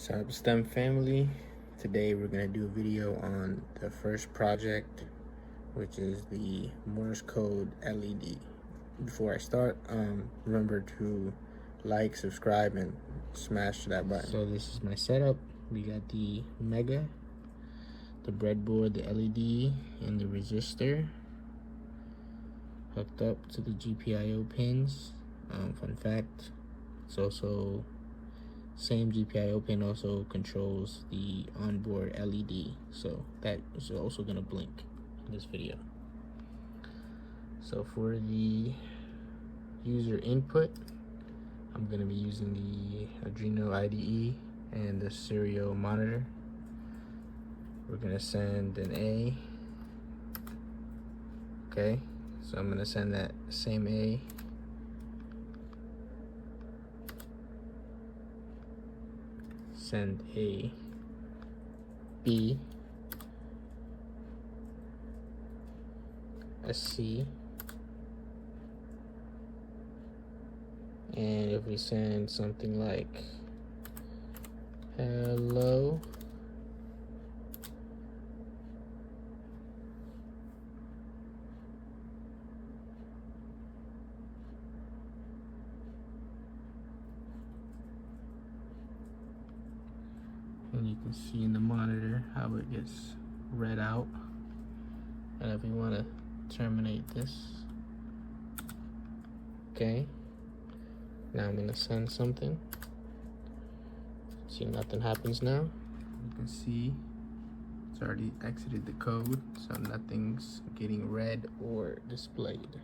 What's up, STEM family? Today we're going to do a video on the first project, which is the Morse code LED. Before I start, remember to like, subscribe, and smash that button. So this is my setup. We got the Mega, the breadboard, the LED, and the resistor hooked up to the GPIO pins. Fun fact, it's also same GPIO pin also controls the onboard LED, so that is also going to blink in this video. So for the user input, I'm going to be using the Arduino IDE and the serial monitor. We're going to send an A. Okay, so I'm going to send that same A. Send a B, a C, and if we send something like hello, and you can see in the monitor how it gets read out. And if we want to terminate this, okay, now I'm going to send something. See, nothing happens now. You can see it's already exited the code, so nothing's getting read or displayed.